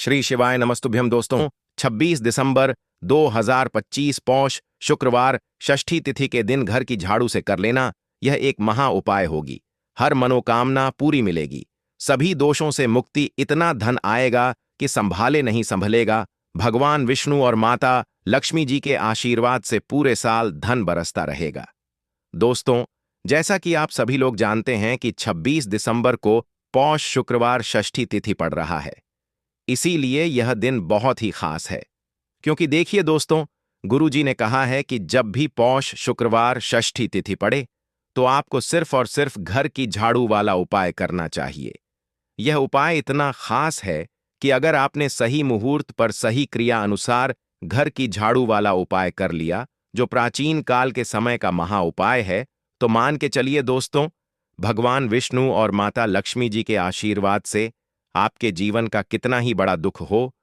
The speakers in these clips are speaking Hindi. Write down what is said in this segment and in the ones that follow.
श्री शिवाय नमस्तुभ्यम दोस्तों। 26 दिसंबर 2025 पौष शुक्रवार षष्ठी तिथि के दिन घर की झाड़ू से कर लेना यह एक महा उपाय होगी। हर मनोकामना पूरी मिलेगी, सभी दोषों से मुक्ति, इतना धन आएगा कि संभाले नहीं संभलेगा। भगवान विष्णु और माता लक्ष्मी जी के आशीर्वाद से पूरे साल धन बरसता रहेगा। दोस्तों, जैसा कि आप सभी लोग जानते हैं कि 26 दिसंबर को पौष शुक्रवार षष्ठी तिथि पड़ रहा है। इसीलिए यह दिन बहुत ही खास है, क्योंकि देखिए दोस्तों, गुरुजी ने कहा है कि जब भी पौष शुक्रवार षष्ठी तिथि पड़े तो आपको सिर्फ और सिर्फ घर की झाड़ू वाला उपाय करना चाहिए। यह उपाय इतना खास है कि अगर आपने सही मुहूर्त पर सही क्रिया अनुसार घर की झाड़ू वाला उपाय कर लिया, जो प्राचीन काल के समय का महा उपाय है, तो मान के चलिए दोस्तों, भगवान विष्णु और माता लक्ष्मी जी के आशीर्वाद से आपके जीवन का कितना ही बड़ा दुख हो,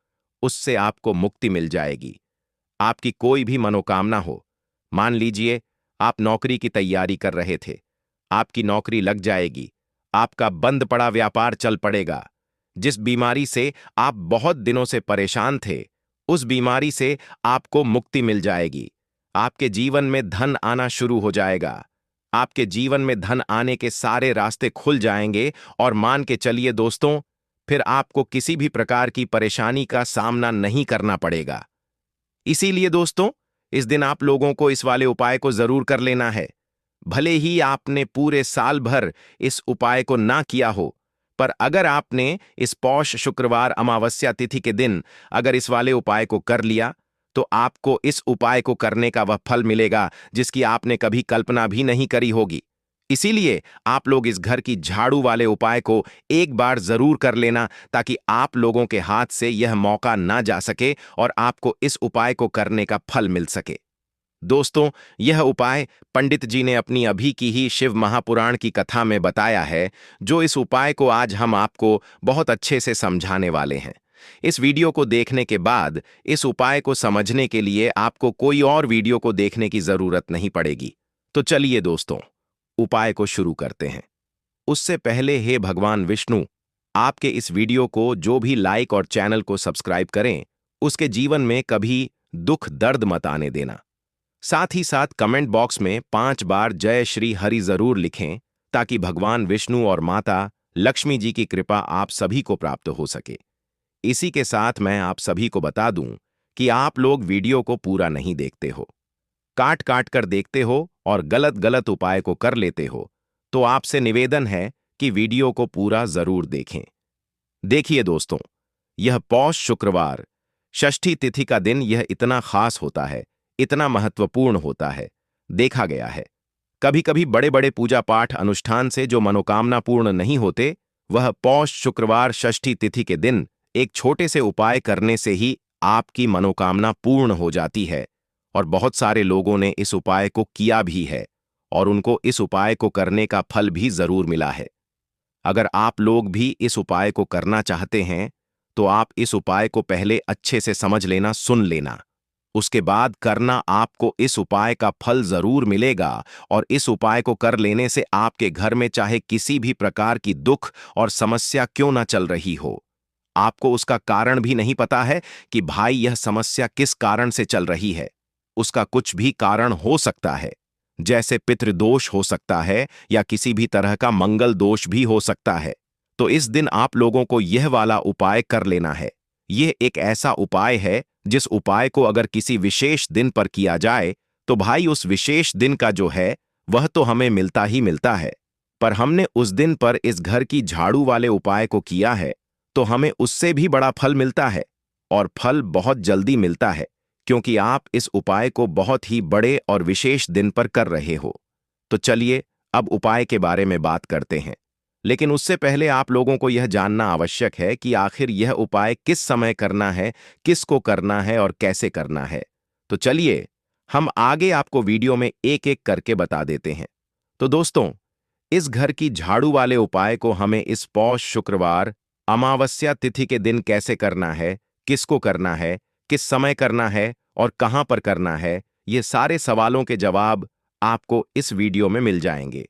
उससे आपको मुक्ति मिल जाएगी। आपकी कोई भी मनोकामना हो, मान लीजिए आप नौकरी की तैयारी कर रहे थे, आपकी नौकरी लग जाएगी, आपका बंद पड़ा व्यापार चल पड़ेगा। जिस बीमारी से आप बहुत दिनों से परेशान थे, उस बीमारी से आपको मुक्ति मिल जाएगी। आपके जीवन में धन आना शुरू हो जाएगा। आपके जीवन में धन आने के सारे रास्ते खुल जाएंगे और मान के चलिए दोस्तों, फिर आपको किसी भी प्रकार की परेशानी का सामना नहीं करना पड़ेगा। इसीलिए दोस्तों, इस दिन आप लोगों को इस वाले उपाय को जरूर कर लेना है। भले ही आपने पूरे साल भर इस उपाय को ना किया हो, पर अगर आपने इस पौष शुक्रवार अमावस्या तिथि के दिन अगर इस वाले उपाय को कर लिया, तो आपको इस उपाय को करने का वह फल मिलेगा जिसकी आपने कभी कल्पना भी नहीं करी होगी। इसीलिए आप लोग इस घर की झाड़ू वाले उपाय को एक बार जरूर कर लेना, ताकि आप लोगों के हाथ से यह मौका ना जा सके और आपको इस उपाय को करने का फल मिल सके। दोस्तों, यह उपाय पंडित जी ने अपनी अभी की ही शिव महापुराण की कथा में बताया है, जो इस उपाय को आज हम आपको बहुत अच्छे से समझाने वाले हैं। इस वीडियो को देखने के बाद इस उपाय को समझने के लिए आपको कोई और वीडियो को देखने की जरूरत नहीं पड़ेगी। तो चलिए दोस्तों, उपाय को शुरू करते हैं। उससे पहले हे भगवान विष्णु, आपके इस वीडियो को जो भी लाइक और चैनल को सब्सक्राइब करें, उसके जीवन में कभी दुख दर्द मत आने देना। साथ ही साथ कमेंट बॉक्स में 5 बार जय श्री हरि जरूर लिखें, ताकि भगवान विष्णु और माता लक्ष्मी जी की कृपा आप सभी को प्राप्त हो सके। इसी के साथ मैं आप सभी को बता दूं कि आप लोग वीडियो को पूरा नहीं देखते हो, काट काट कर देखते हो और गलत गलत उपाय को कर लेते हो, तो आपसे निवेदन है कि वीडियो को पूरा जरूर देखें। देखिए दोस्तों, यह पौष शुक्रवार षष्ठी तिथि का दिन यह इतना खास होता है, इतना महत्वपूर्ण होता है। देखा गया है, कभी कभी बड़े बड़े पूजा पाठ अनुष्ठान से जो मनोकामना पूर्ण नहीं होते, वह पौष शुक्रवार षष्ठी तिथि के दिन एक छोटे से उपाय करने से ही आपकी मनोकामना पूर्ण हो जाती है। और बहुत सारे लोगों ने इस उपाय को किया भी है और उनको इस उपाय को करने का फल भी जरूर मिला है। अगर आप लोग भी इस उपाय को करना चाहते हैं, तो आप इस उपाय को पहले अच्छे से समझ लेना, सुन लेना, उसके बाद करना। आपको इस उपाय का फल जरूर मिलेगा और इस उपाय को कर लेने से आपके घर में चाहे किसी भी प्रकार की दुख और समस्या क्यों ना चल रही हो, आपको उसका कारण भी नहीं पता है कि भाई यह समस्या किस कारण से चल रही है, उसका कुछ भी कारण हो सकता है, जैसे पितृदोष हो सकता है या किसी भी तरह का मंगल दोष भी हो सकता है। तो इस दिन आप लोगों को यह वाला उपाय कर लेना है। यह एक ऐसा उपाय है जिस उपाय को अगर किसी विशेष दिन पर किया जाए, तो भाई उस विशेष दिन का जो है वह तो हमें मिलता ही मिलता है, पर हमने उस दिन पर इस घर की झाड़ू वाले उपाय को किया है, तो हमें उससे भी बड़ा फल मिलता है और फल बहुत जल्दी मिलता है, क्योंकि आप इस उपाय को बहुत ही बड़े और विशेष दिन पर कर रहे हो। तो चलिए अब उपाय के बारे में बात करते हैं, लेकिन उससे पहले आप लोगों को यह जानना आवश्यक है कि आखिर यह उपाय किस समय करना है, किसको करना है और कैसे करना है। तो चलिए हम आगे आपको वीडियो में एक एक करके बता देते हैं। तो दोस्तों, इस घर की झाड़ू वाले उपाय को हमें इस पौष शुक्रवार अमावस्या तिथि के दिन कैसे करना है, किसको करना है, किस समय करना है और कहां पर करना है, ये सारे सवालों के जवाब आपको इस वीडियो में मिल जाएंगे।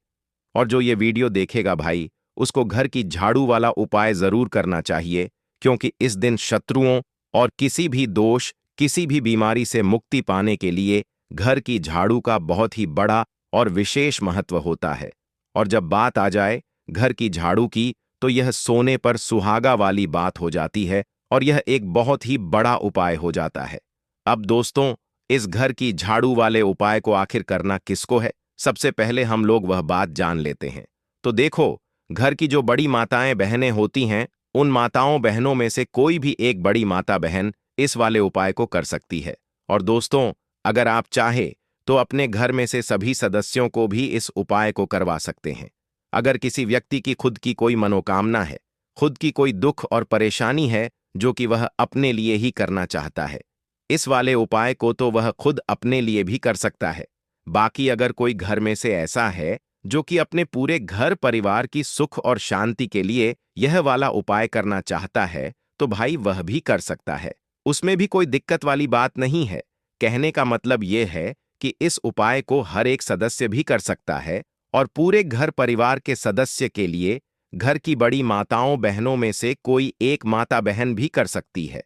और जो ये वीडियो देखेगा भाई, उसको घर की झाड़ू वाला उपाय जरूर करना चाहिए, क्योंकि इस दिन शत्रुओं और किसी भी दोष, किसी भी बीमारी से मुक्ति पाने के लिए घर की झाड़ू का बहुत ही बड़ा और विशेष महत्व होता है। और जब बात आ जाए घर की झाड़ू की, तो यह सोने पर सुहागा वाली बात हो जाती है और यह एक बहुत ही बड़ा उपाय हो जाता है। अब दोस्तों, इस घर की झाड़ू वाले उपाय को आखिर करना किसको है, सबसे पहले हम लोग वह बात जान लेते हैं। तो देखो, घर की जो बड़ी माताएं बहनें होती हैं, उन माताओं बहनों में से कोई भी एक बड़ी माता बहन इस वाले उपाय को कर सकती है। और दोस्तों, अगर आप चाहे तो अपने घर में से सभी सदस्यों को भी इस उपाय को करवा सकते हैं। अगर किसी व्यक्ति की खुद की कोई मनोकामना है, खुद की कोई दुख और परेशानी है जो कि वह अपने लिए ही करना चाहता है, इस वाले उपाय को तो वह खुद अपने लिए भी कर सकता है। बाकी अगर कोई घर में से ऐसा है जो कि अपने पूरे घर परिवार की सुख और शांति के लिए यह वाला उपाय करना चाहता है, तो भाई वह भी कर सकता है। उसमें भी कोई दिक्कत वाली बात नहीं है। कहने का मतलब यह है कि इस उपाय को हर एक सदस्य भी कर सकता है और पूरे घर परिवार के सदस्य के लिए घर की बड़ी माताओं बहनों में से कोई एक माता बहन भी कर सकती है।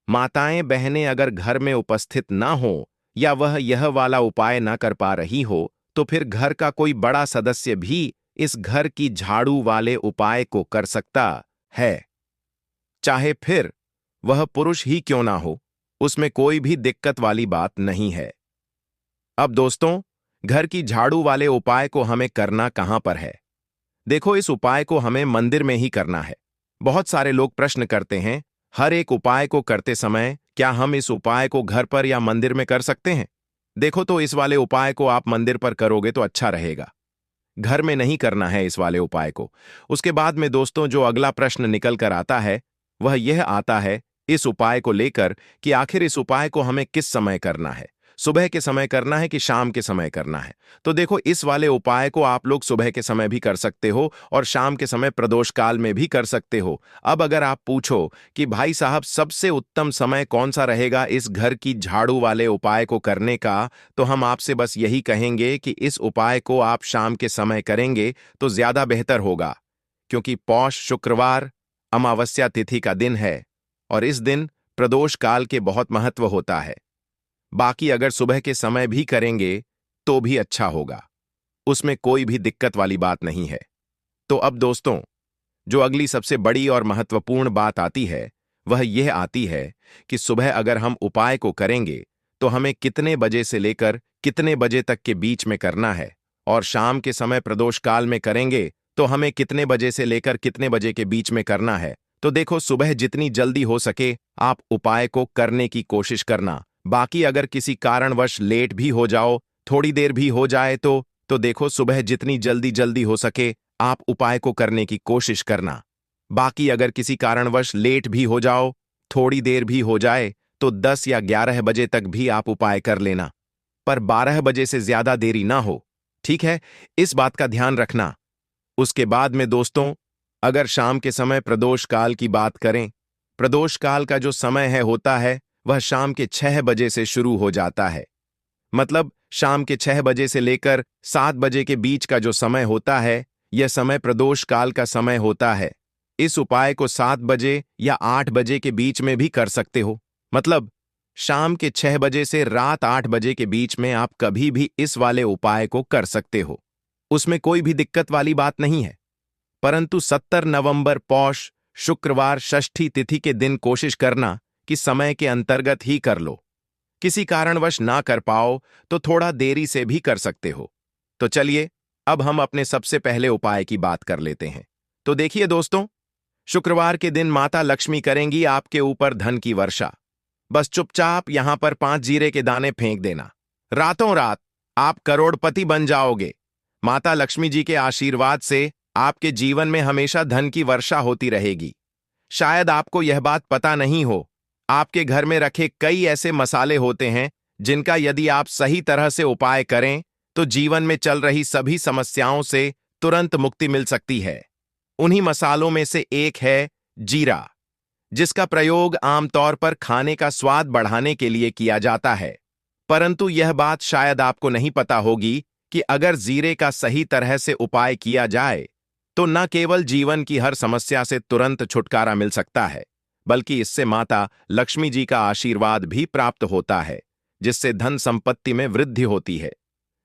माताएं बहनें अगर घर में उपस्थित ना हो या वह यह वाला उपाय ना कर पा रही हो, तो फिर घर का कोई बड़ा सदस्य भी इस घर की झाड़ू वाले उपाय को कर सकता है, चाहे फिर वह पुरुष ही क्यों ना हो, उसमें कोई भी दिक्कत वाली बात नहीं है। अब दोस्तों, घर की झाड़ू वाले उपाय को हमें करना कहां पर है? देखो, इस उपाय को हमें मंदिर में ही करना है। बहुत सारे लोग प्रश्न करते हैं, हर एक उपाय को करते समय क्या हम इस उपाय को घर पर या मंदिर में कर सकते हैं? देखो, तो इस वाले उपाय को आप मंदिर पर करोगे तो अच्छा रहेगा। घर में नहीं करना है इस वाले उपाय को। उसके बाद में दोस्तों, जो अगला प्रश्न निकल कर आता है, वह यह आता है इस उपाय को लेकर कि आखिर इस उपाय को हमें किस समय करना है, सुबह के समय करना है कि शाम के समय करना है? तो देखो, इस वाले उपाय को आप लोग सुबह के समय भी कर सकते हो और शाम के समय प्रदोष काल में भी कर सकते हो। अब अगर आप पूछो कि भाई साहब सबसे उत्तम समय कौन सा रहेगा इस घर की झाड़ू वाले उपाय को करने का, तो हम आपसे बस यही कहेंगे कि इस उपाय को आप शाम के समय करेंगे तो ज्यादा बेहतर होगा, क्योंकि पौष शुक्रवार अमावस्या तिथि का दिन है और इस दिन प्रदोष काल के बहुत महत्व होता है। बाकी अगर सुबह के समय भी करेंगे तो भी अच्छा होगा, उसमें कोई भी दिक्कत वाली बात नहीं है। तो अब दोस्तों, जो अगली सबसे बड़ी और महत्वपूर्ण बात आती है, वह यह आती है कि सुबह अगर हम उपाय को करेंगे तो हमें कितने बजे से लेकर कितने बजे तक के बीच में करना है, और शाम के समय प्रदोष काल में करेंगे तो हमें कितने बजे से लेकर कितने बजे के बीच में करना है। तो देखो, सुबह जितनी जल्दी हो सके आप उपाय को करने की कोशिश करना। बाकी अगर किसी कारणवश लेट भी हो जाओ, थोड़ी देर भी हो जाए तो देखो, सुबह जितनी जल्दी हो सके आप उपाय को करने की कोशिश करना। बाकी अगर किसी कारणवश लेट भी हो जाओ, थोड़ी देर भी हो जाए, तो 10 या 11 बजे तक भी आप उपाय कर लेना, पर 12 बजे से ज्यादा देरी ना हो, ठीक है? इस बात का ध्यान रखना। उसके बाद में दोस्तों, अगर शाम के समय प्रदोष काल की बात करें, प्रदोष काल का जो समय होता है वह शाम के 6 बजे से शुरू हो जाता है। मतलब शाम के 6 बजे से लेकर 7 बजे के बीच का जो समय होता है, यह समय प्रदोष काल का समय होता है। इस उपाय को 7 बजे या 8 बजे के बीच में भी कर सकते हो। मतलब शाम के 6 बजे से रात 8 बजे के बीच में आप कभी भी इस वाले उपाय को कर सकते हो, उसमें कोई भी दिक्कत वाली बात नहीं है। परंतु 70 नवंबर पौष शुक्रवार षष्ठी तिथि के दिन कोशिश करना कि समय के अंतर्गत ही कर लो। किसी कारणवश ना कर पाओ तो थोड़ा देरी से भी कर सकते हो। तो चलिए, अब हम अपने सबसे पहले उपाय की बात कर लेते हैं। तो देखिए दोस्तों, शुक्रवार के दिन माता लक्ष्मी करेंगी आपके ऊपर धन की वर्षा। बस चुपचाप यहां पर 5 जीरे के दाने फेंक देना, रातों रात आप करोड़पति बन जाओगे। माता लक्ष्मी जी के आशीर्वाद से आपके जीवन में हमेशा धन की वर्षा होती रहेगी। शायद आपको यह बात पता नहीं हो, आपके घर में रखे कई ऐसे मसाले होते हैं जिनका यदि आप सही तरह से उपाय करें तो जीवन में चल रही सभी समस्याओं से तुरंत मुक्ति मिल सकती है। उन्हीं मसालों में से एक है जीरा, जिसका प्रयोग आमतौर पर खाने का स्वाद बढ़ाने के लिए किया जाता है। परंतु यह बात शायद आपको नहीं पता होगी कि अगर जीरे का सही तरह से उपाय किया जाए तो न केवल जीवन की हर समस्या से तुरंत छुटकारा मिल सकता है, बल्कि इससे माता लक्ष्मी जी का आशीर्वाद भी प्राप्त होता है, जिससे धन संपत्ति में वृद्धि होती है।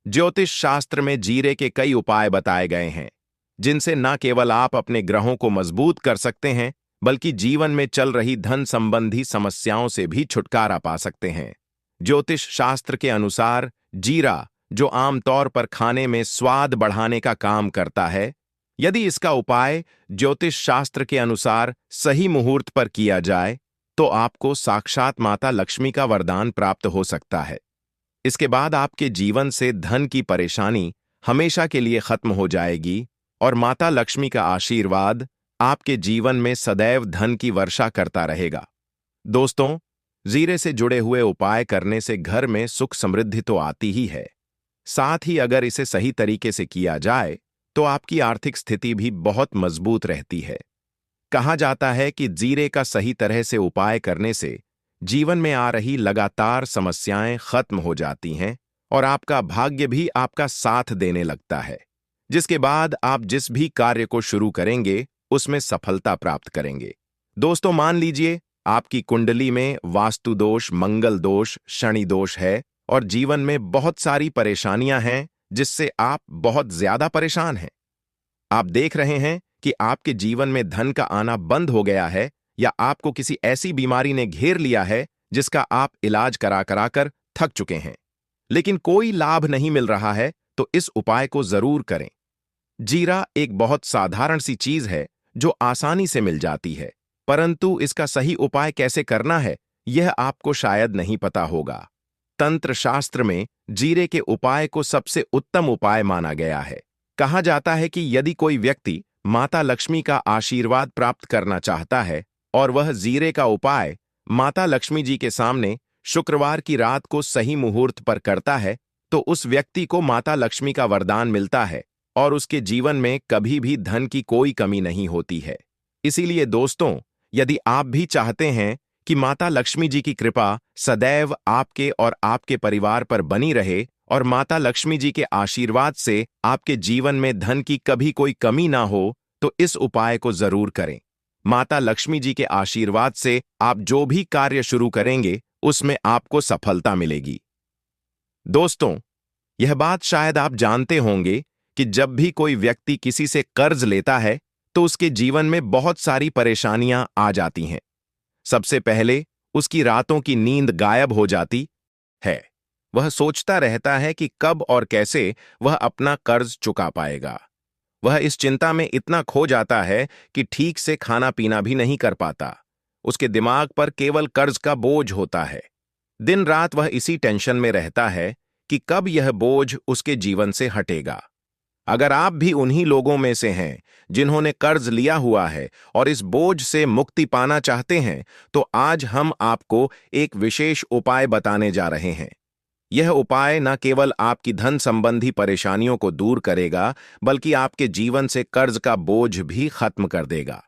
ज्योतिष शास्त्र में जीरे के कई उपाय बताए गए हैं, जिनसे न केवल आप अपने ग्रहों को मजबूत कर सकते हैं, बल्कि जीवन में चल रही धन संबंधी समस्याओं से भी छुटकारा पा सकते हैं। ज्योतिष शास्त्र के अनुसार जीरा, जो आमतौर पर खाने में स्वाद बढ़ाने का काम करता है, यदि इसका उपाय ज्योतिष शास्त्र के अनुसार सही मुहूर्त पर किया जाए, तो आपको साक्षात माता लक्ष्मी का वरदान प्राप्त हो सकता है। इसके बाद आपके जीवन से धन की परेशानी हमेशा के लिए खत्म हो जाएगी और माता लक्ष्मी का आशीर्वाद आपके जीवन में सदैव धन की वर्षा करता रहेगा। दोस्तों, जीरे से जुड़े हुए उपाय करने से घर में सुख समृद्धि तो आती ही है, साथ ही अगर इसे सही तरीके से किया जाए तो आपकी आर्थिक स्थिति भी बहुत मजबूत रहती है। कहा जाता है कि जीरे का सही तरह से उपाय करने से जीवन में आ रही लगातार समस्याएं खत्म हो जाती हैं और आपका भाग्य भी आपका साथ देने लगता है, जिसके बाद आप जिस भी कार्य को शुरू करेंगे उसमें सफलता प्राप्त करेंगे। दोस्तों, मान लीजिए आपकी कुंडली में वास्तु दोष, मंगल दोष, शनि दोष है और जीवन में बहुत सारी परेशानियां हैं जिससे आप बहुत ज्यादा परेशान हैं। आप देख रहे हैं कि आपके जीवन में धन का आना बंद हो गया है या आपको किसी ऐसी बीमारी ने घेर लिया है जिसका आप इलाज करा करा कर थक चुके हैं, लेकिन कोई लाभ नहीं मिल रहा है, तो इस उपाय को जरूर करें। जीरा एक बहुत साधारण सी चीज है जो आसानी से मिल जाती है, परंतु इसका सही उपाय कैसे करना है यह आपको शायद नहीं पता होगा। तंत्र शास्त्र में जीरे के उपाय को सबसे उत्तम उपाय माना गया है। कहा जाता है कि यदि कोई व्यक्ति माता लक्ष्मी का आशीर्वाद प्राप्त करना चाहता है और वह जीरे का उपाय माता लक्ष्मी जी के सामने शुक्रवार की रात को सही मुहूर्त पर करता है, तो उस व्यक्ति को माता लक्ष्मी का वरदान मिलता है और उसके जीवन में कभी भी धन की कोई कमी नहीं होती है। इसीलिए दोस्तों, यदि आप भी चाहते हैं कि माता लक्ष्मी जी की कृपा सदैव आपके और आपके परिवार पर बनी रहे और माता लक्ष्मी जी के आशीर्वाद से आपके जीवन में धन की कभी कोई कमी ना हो, तो इस उपाय को जरूर करें। माता लक्ष्मी जी के आशीर्वाद से आप जो भी कार्य शुरू करेंगे उसमें आपको सफलता मिलेगी। दोस्तों, यह बात शायद आप जानते होंगे कि जब भी कोई व्यक्ति किसी से कर्ज लेता है तो उसके जीवन में बहुत सारी परेशानियां आ जाती हैं। सबसे पहले उसकी रातों की नींद गायब हो जाती है। वह सोचता रहता है कि कब और कैसे वह अपना कर्ज चुका पाएगा। वह इस चिंता में इतना खो जाता है कि ठीक से खाना पीना भी नहीं कर पाता। उसके दिमाग पर केवल कर्ज का बोझ होता है। दिन रात वह इसी टेंशन में रहता है कि कब यह बोझ उसके जीवन से हटेगा। अगर आप भी उन्हीं लोगों में से हैं जिन्होंने कर्ज लिया हुआ है और इस बोझ से मुक्ति पाना चाहते हैं, तो आज हम आपको एक विशेष उपाय बताने जा रहे हैं। यह उपाय न केवल आपकी धन संबंधी परेशानियों को दूर करेगा, बल्कि आपके जीवन से कर्ज का बोझ भी खत्म कर देगा।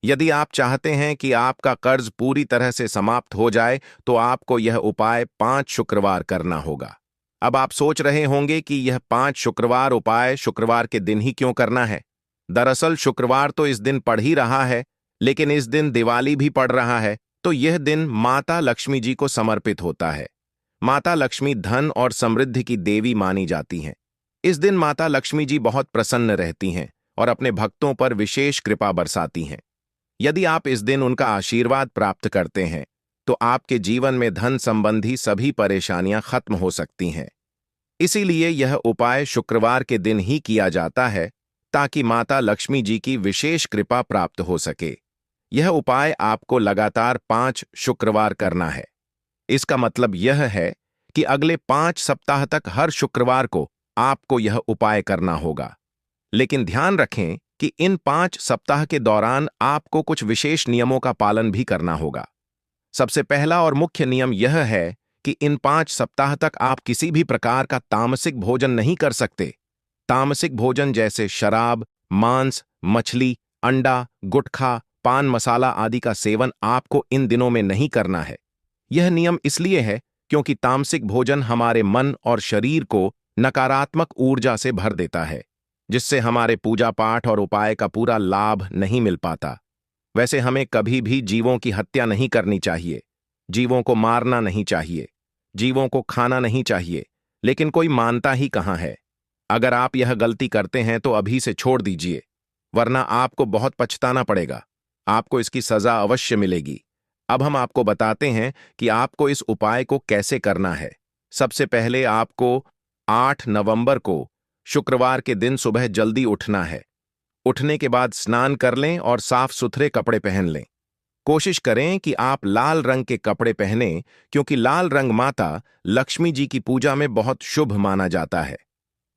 यदि आप चाहते हैं कि आपका कर्ज पूरी तरह से समाप्त हो जाए, तो आपको यह उपाय 5 शुक्रवार करना होगा। अब आप सोच रहे होंगे कि यह 5 शुक्रवार उपाय शुक्रवार के दिन ही क्यों करना है। दरअसल शुक्रवार तो इस दिन पड़ ही रहा है, लेकिन इस दिन दिवाली भी पड़ रहा है, तो यह दिन माता लक्ष्मी जी को समर्पित होता है। माता लक्ष्मी धन और समृद्धि की देवी मानी जाती हैं। इस दिन माता लक्ष्मी जी बहुत प्रसन्न रहती हैं और अपने भक्तों पर विशेष कृपा बरसाती हैं। यदि आप इस दिन उनका आशीर्वाद प्राप्त करते हैं, तो आपके जीवन में धन संबंधी सभी परेशानियां खत्म हो सकती हैं। इसीलिए यह उपाय शुक्रवार के दिन ही किया जाता है, ताकि माता लक्ष्मी जी की विशेष कृपा प्राप्त हो सके। यह उपाय आपको लगातार 5 शुक्रवार करना है। इसका मतलब यह है कि अगले 5 सप्ताह तक हर शुक्रवार को आपको यह उपाय करना होगा। लेकिन ध्यान रखें कि इन 5 सप्ताह के दौरान आपको कुछ विशेष नियमों का पालन भी करना होगा। सबसे पहला और मुख्य नियम यह है कि इन 5 सप्ताह तक आप किसी भी प्रकार का तामसिक भोजन नहीं कर सकते। तामसिक भोजन जैसे शराब, मांस, मछली, अंडा, गुटखा, पान मसाला आदि का सेवन आपको इन दिनों में नहीं करना है। यह नियम इसलिए है क्योंकि तामसिक भोजन हमारे मन और शरीर को नकारात्मक ऊर्जा से भर देता है, जिससे हमारे पूजा पाठ और उपाय का पूरा लाभ नहीं मिल पाता। वैसे हमें कभी भी जीवों की हत्या नहीं करनी चाहिए, जीवों को मारना नहीं चाहिए, जीवों को खाना नहीं चाहिए, लेकिन कोई मानता ही कहाँ है। अगर आप यह गलती करते हैं तो अभी से छोड़ दीजिए, वरना आपको बहुत पछताना पड़ेगा। आपको इसकी सजा अवश्य मिलेगी। अब हम आपको बताते हैं कि आपको इस उपाय को कैसे करना है। सबसे पहले आपको 8 नवंबर को शुक्रवार के दिन सुबह जल्दी उठना है। उठने के बाद स्नान कर लें और साफ सुथरे कपड़े पहन लें। कोशिश करें कि आप लाल रंग के कपड़े पहनें, क्योंकि लाल रंग माता लक्ष्मी जी की पूजा में बहुत शुभ माना जाता है।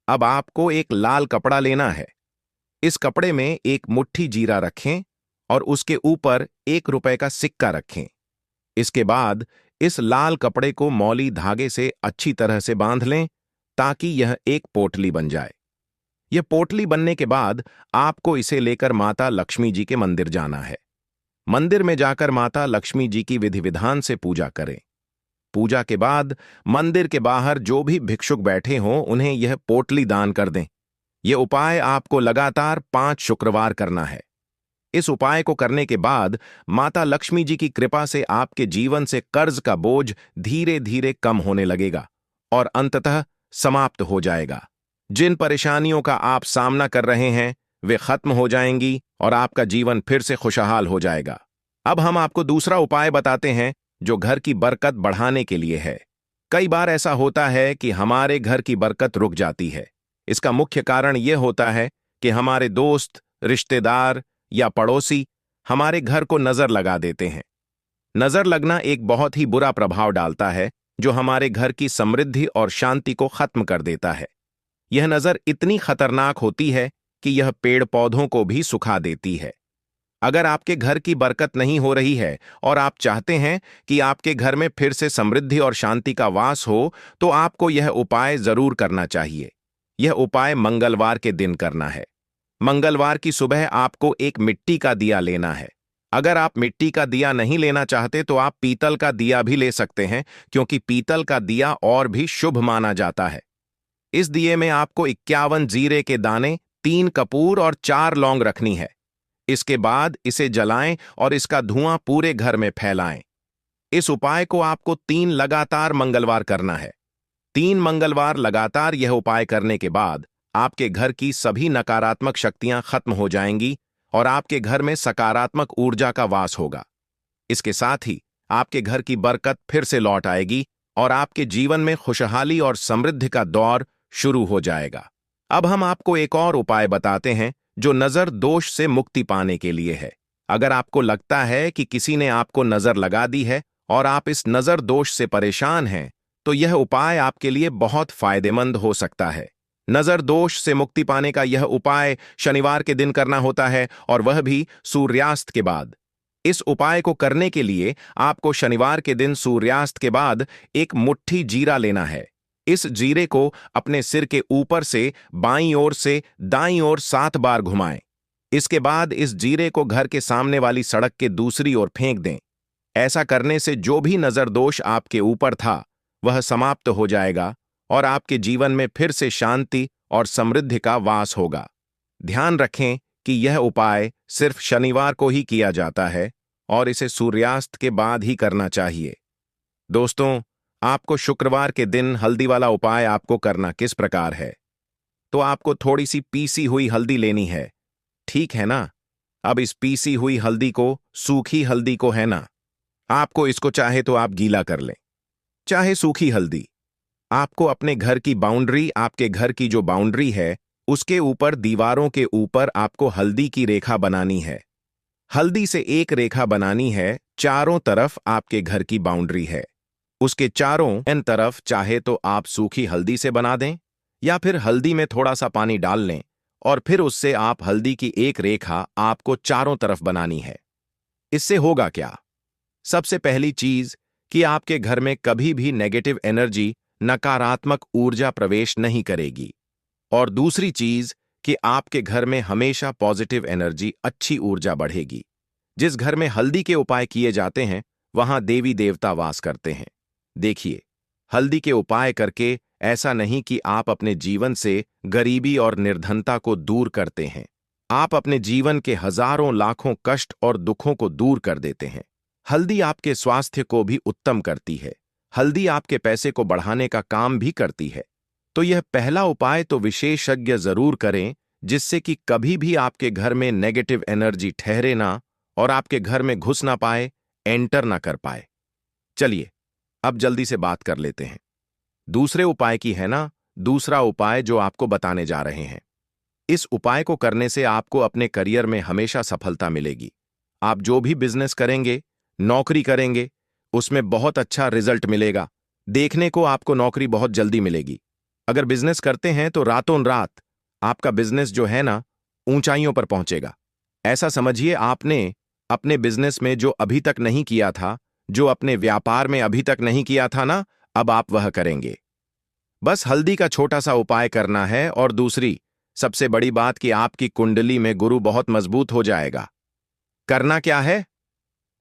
अब आपको एक लाल कपड़ा लेना है। इस कपड़े में एक मुट्ठी जीरा रखें और उसके ऊपर 1 रुपए का सिक्का रखें। इसके बाद इस लाल कपड़े को मौली धागे से अच्छी तरह से बांध लें ताकि यह एक पोटली बन जाए। यह पोटली बनने के बाद आपको इसे लेकर माता लक्ष्मी जी के मंदिर जाना है। मंदिर में जाकर माता लक्ष्मी जी की विधि विधान से पूजा करें। पूजा के बाद मंदिर के बाहर जो भी भिक्षुक बैठे हों उन्हें यह पोटली दान कर दें। यह उपाय आपको लगातार 5 शुक्रवार करना है। इस उपाय को करने के बाद माता लक्ष्मी जी की कृपा से आपके जीवन से कर्ज का बोझ धीरे धीरे कम होने लगेगा और अंततः समाप्त हो जाएगा। जिन परेशानियों का आप सामना कर रहे हैं वे खत्म हो जाएंगी और आपका जीवन फिर से खुशहाल हो जाएगा। अब हम आपको दूसरा उपाय बताते हैं जो घर की बरकत बढ़ाने के लिए है। कई बार ऐसा होता है कि हमारे घर की बरकत रुक जाती है। इसका मुख्य कारण यह होता है कि हमारे दोस्त, रिश्तेदार या पड़ोसी हमारे घर को नजर लगा देते हैं। नजर लगना एक बहुत ही बुरा प्रभाव डालता है जो हमारे घर की समृद्धि और शांति को खत्म कर देता है। यह नजर इतनी खतरनाक होती है कि यह पेड़ पौधों को भी सुखा देती है। अगर आपके घर की बरकत नहीं हो रही है और आप चाहते हैं कि आपके घर में फिर से समृद्धि और शांति का वास हो, तो आपको यह उपाय जरूर करना चाहिए। यह उपाय मंगलवार के दिन करना है। मंगलवार की सुबह आपको एक मिट्टी का दिया लेना है। अगर आप मिट्टी का दिया नहीं लेना चाहते तो आप पीतल का दिया भी ले सकते हैं, क्योंकि पीतल का दिया और भी शुभ माना जाता है। इस दिए में आपको 51 जीरे के दाने, 3 कपूर और 4 लौंग रखनी है। इसके बाद इसे जलाएं और इसका धुआं पूरे घर में फैलाएं। इस उपाय को आपको 3 लगातार मंगलवार करना है। 3 मंगलवार लगातार यह उपाय करने के बाद आपके घर की सभी नकारात्मक शक्तियां खत्म हो जाएंगी और आपके घर में सकारात्मक ऊर्जा का वास होगा। इसके साथ ही आपके घर की बरकत फिर से लौट आएगी और आपके जीवन में खुशहाली और समृद्धि का दौर शुरू हो जाएगा। अब हम आपको एक और उपाय बताते हैं जो नजर दोष से मुक्ति पाने के लिए है। अगर आपको लगता है कि किसी ने आपको नजर लगा दी है और आप इस नजर दोष से परेशान हैं, तो यह उपाय आपके लिए बहुत फायदेमंद हो सकता है। नजर दोष से मुक्ति पाने का यह उपाय शनिवार के दिन करना होता है और वह भी सूर्यास्त के बाद। इस उपाय को करने के लिए आपको शनिवार के दिन सूर्यास्त के बाद एक मुट्ठी जीरा लेना है। इस जीरे को अपने सिर के ऊपर से बाईं ओर से दाईं ओर 7 बार घुमाएं। इसके बाद इस जीरे को घर के सामने वाली सड़क के दूसरी ओर फेंक दें। ऐसा करने से जो भी नजर दोष आपके ऊपर था वह समाप्त हो जाएगा और आपके जीवन में फिर से शांति और समृद्धि का वास होगा। ध्यान रखें कि यह उपाय सिर्फ शनिवार को ही किया जाता है और इसे सूर्यास्त के बाद ही करना चाहिए। दोस्तों, आपको शुक्रवार के दिन हल्दी वाला उपाय आपको करना किस प्रकार है? तो आपको थोड़ी सी पीसी हुई हल्दी लेनी है, ठीक है ना? अब इस पीसी हुई हल्दी को, सूखी हल्दी को है ना, आपको इसको चाहे तो आप गीला कर लें, चाहे सूखी हल्दी। आपको अपने घर की बाउंड्री, आपके घर की जो बाउंड्री है उसके ऊपर, दीवारों के ऊपर आपको हल्दी की रेखा बनानी है। हल्दी से एक रेखा बनानी है, चारों तरफ आपके घर की बाउंड्री है। उसके चारों एन तरफ चाहे तो आप सूखी हल्दी से बना दें या फिर हल्दी में थोड़ा सा पानी डाल लें और फिर उससे आप हल्दी की एक रेखा आपको चारों तरफ बनानी है। इससे होगा क्या? सबसे पहली चीज कि आपके घर में कभी भी नेगेटिव एनर्जी, नकारात्मक ऊर्जा प्रवेश नहीं करेगी, और दूसरी चीज कि आपके घर में हमेशा पॉजिटिव एनर्जी, अच्छी ऊर्जा बढ़ेगी। जिस घर में हल्दी के उपाय किए जाते हैं वहां देवी देवता वास करते हैं। देखिए, हल्दी के उपाय करके ऐसा नहीं कि आप अपने जीवन से गरीबी और निर्धनता को दूर करते हैं, आप अपने जीवन के हजारों लाखों कष्ट और दुखों को दूर कर देते हैं। हल्दी आपके स्वास्थ्य को भी उत्तम करती है। हल्दी आपके पैसे को बढ़ाने का काम भी करती है। तो यह पहला उपाय तो विशेषज्ञ जरूर करें, जिससे कि कभी भी आपके घर में नेगेटिव एनर्जी ठहरे ना और आपके घर में घुस ना पाए, एंटर ना कर पाए। चलिए अब जल्दी से बात कर लेते हैं दूसरे उपाय की, है ना। दूसरा उपाय जो आपको बताने जा रहे हैं, इस उपाय को करने से आपको अपने करियर में हमेशा सफलता मिलेगी। आप जो भी बिजनेस करेंगे, नौकरी करेंगे, उसमें बहुत अच्छा रिजल्ट मिलेगा। देखने को आपको नौकरी बहुत जल्दी मिलेगी। अगर बिजनेस करते हैं तो रातों रात आपका बिजनेस जो है ना, ऊंचाइयों पर पहुंचेगा। ऐसा समझिए, आपने अपने बिजनेस में जो अभी तक नहीं किया था, जो अपने व्यापार में अभी तक नहीं किया था ना, अब आप वह करेंगे। बस हल्दी का छोटा सा उपाय करना है। और दूसरी सबसे बड़ी बात कि आपकी कुंडली में गुरु बहुत मजबूत हो जाएगा। करना क्या है,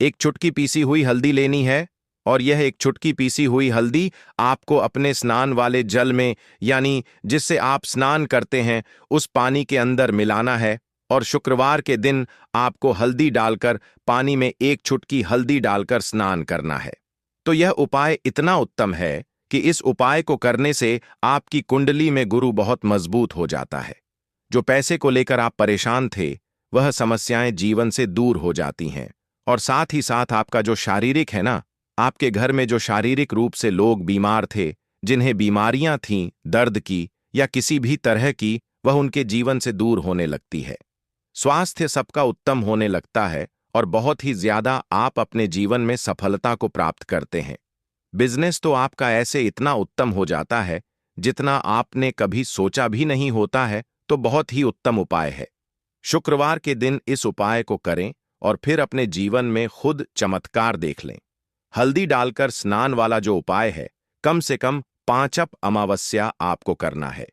एक चुटकी पीसी हुई हल्दी लेनी है और यह एक चुटकी पीसी हुई हल्दी आपको अपने स्नान वाले जल में, यानी जिससे आप स्नान करते हैं, उस पानी के अंदर मिलाना है। और शुक्रवार के दिन आपको हल्दी डालकर पानी में एक चुटकी हल्दी डालकर स्नान करना है। तो यह उपाय इतना उत्तम है कि इस उपाय को करने से आपकी कुंडली में गुरु बहुत मजबूत हो जाता है। जो पैसे को लेकर आप परेशान थे, वह समस्याएं जीवन से दूर हो जाती हैं। और साथ ही साथ आपका जो शारीरिक है ना, आपके घर में जो शारीरिक रूप से लोग बीमार थे, जिन्हें बीमारियां थीं दर्द की या किसी भी तरह की, वह उनके जीवन से दूर होने लगती है। स्वास्थ्य सबका उत्तम होने लगता है और बहुत ही ज्यादा आप अपने जीवन में सफलता को प्राप्त करते हैं। बिजनेस तो आपका ऐसे इतना उत्तम हो जाता है जितना आपने कभी सोचा भी नहीं होता है। तो बहुत ही उत्तम उपाय है। शुक्रवार के दिन इस उपाय को करें और फिर अपने जीवन में खुद चमत्कार देख लें। हल्दी डालकर स्नान वाला जो उपाय है, कम से कम 5 अमावस्या आपको करना है।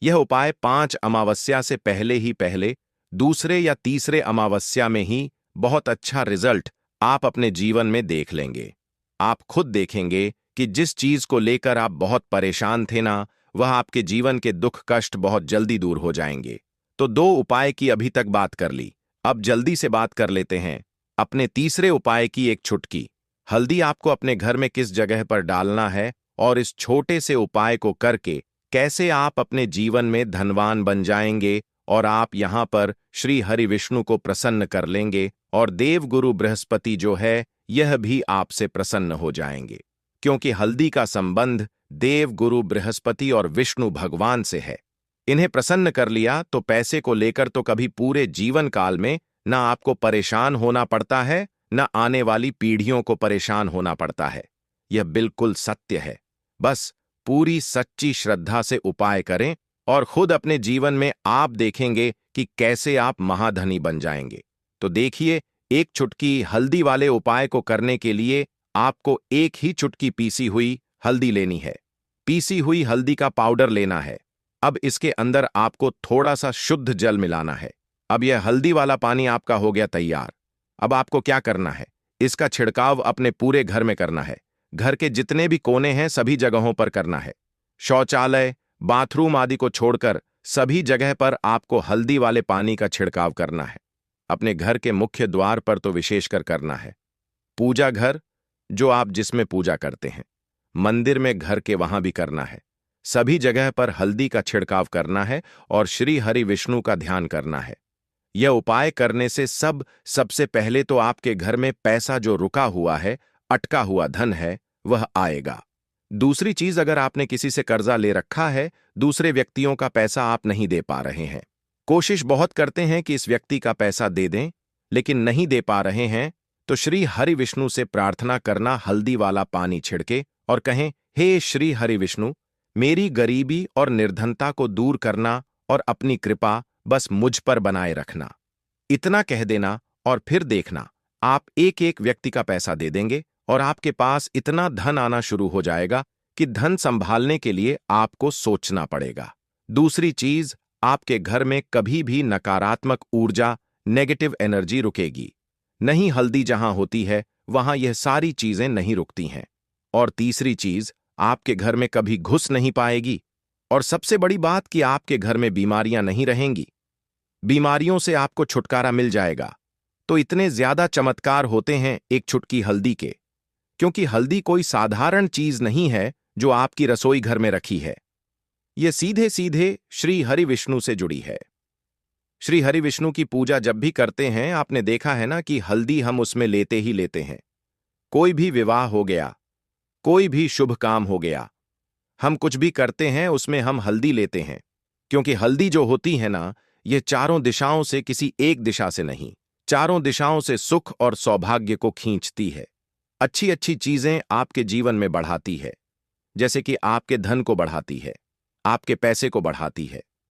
यह उपाय 5 अमावस्या से पहले दूसरे या तीसरे अमावस्या में ही बहुत अच्छा रिजल्ट आप अपने जीवन में देख लेंगे। आप खुद देखेंगे कि जिस चीज को लेकर आप बहुत परेशान थे ना, वह आपके जीवन के दुख कष्ट बहुत जल्दी दूर हो जाएंगे। तो 2 उपाय की अभी तक बात कर ली, अब जल्दी से बात कर लेते हैं अपने तीसरे उपाय की। एक चुटकी हल्दी आपको अपने घर में किस जगह पर डालना है और इस छोटे से उपाय को करके कैसे आप अपने जीवन में धनवान बन जाएंगे और आप यहां पर श्री हरि विष्णु को प्रसन्न कर लेंगे और देवगुरु बृहस्पति जो है, यह भी आपसे प्रसन्न हो जाएंगे। क्योंकि हल्दी का संबंध देव गुरु बृहस्पति और विष्णु भगवान से है। इन्हें प्रसन्न कर लिया तो पैसे को लेकर तो कभी पूरे जीवन काल में ना आपको परेशान होना पड़ता है, ना आने वाली पीढ़ियों को परेशान होना पड़ता है। यह बिल्कुल सत्य है। बस पूरी सच्ची श्रद्धा से उपाय करें और खुद अपने जीवन में आप देखेंगे कि कैसे आप महाधनी बन जाएंगे। तो देखिए, एक चुटकी हल्दी वाले उपाय को करने के लिए आपको एक ही चुटकी पीसी हुई हल्दी लेनी है। पीसी हुई हल्दी का पाउडर लेना है। अब इसके अंदर आपको थोड़ा सा शुद्ध जल मिलाना है। अब यह हल्दी वाला पानी आपका हो गया तैयार। अब आपको क्या करना है, इसका छिड़काव अपने पूरे घर में करना है। घर के जितने भी कोने हैं सभी जगहों पर करना है। शौचालय, बाथरूम आदि को छोड़कर सभी जगह पर आपको हल्दी वाले पानी का छिड़काव करना है। अपने घर के मुख्य द्वार पर तो विशेषकर करना है। पूजा घर, जो आप जिसमें पूजा करते हैं, मंदिर में घर के वहां भी करना है। सभी जगह पर हल्दी का छिड़काव करना है और श्री हरि विष्णु का ध्यान करना है। यह उपाय करने से सबसे पहले तो आपके घर में पैसा जो रुका हुआ है, अटका हुआ धन है, वह आएगा। दूसरी चीज, अगर आपने किसी से कर्जा ले रखा है, दूसरे व्यक्तियों का पैसा आप नहीं दे पा रहे हैं, कोशिश बहुत करते हैं कि इस व्यक्ति का पैसा दे दें, लेकिन नहीं दे पा रहे हैं, तो श्री हरि विष्णु से प्रार्थना करना, हल्दी वाला पानी छिड़के और कहें, हे श्री हरि विष्णु, मेरी गरीबी और निर्धनता को दूर करना और अपनी कृपा बस मुझ पर बनाए रखना। इतना कह देना और फिर देखना, आप एक एक व्यक्ति का पैसा दे देंगे और आपके पास इतना धन आना शुरू हो जाएगा कि धन संभालने के लिए आपको सोचना पड़ेगा। दूसरी चीज, आपके घर में कभी भी नकारात्मक ऊर्जा, नेगेटिव एनर्जी रुकेगी नहीं। हल्दी जहां होती है वहां यह सारी चीजें नहीं रुकती हैं। और तीसरी चीज, आपके घर में कभी घुस नहीं पाएगी। और सबसे बड़ी बात कि आपके घर में बीमारियां नहीं रहेंगी। बीमारियों से आपको छुटकारा मिल जाएगा। तो इतने ज्यादा चमत्कार होते हैं एक चुटकी हल्दी के, क्योंकि हल्दी कोई साधारण चीज नहीं है जो आपकी रसोई घर में रखी है। ये सीधे सीधे श्री हरि विष्णु से जुड़ी है। श्री हरि विष्णु की पूजा जब भी करते हैं, आपने देखा है ना कि हल्दी हम उसमें लेते ही लेते हैं। कोई भी विवाह हो गया, कोई भी शुभ काम हो गया, हम कुछ भी करते हैं उसमें हम हल्दी लेते हैं, क्योंकि हल्दी जो होती है ना, ये चारों दिशाओं से किसी एक दिशा से नहीं, चारों दिशाओं से सुख और सौभाग्य को खींचती है। अच्छी अच्छी चीजें आपके जीवन में बढ़ाती है, जैसे कि आपके धन को बढ़ाती है, आपके पैसे को बढ़ाती है,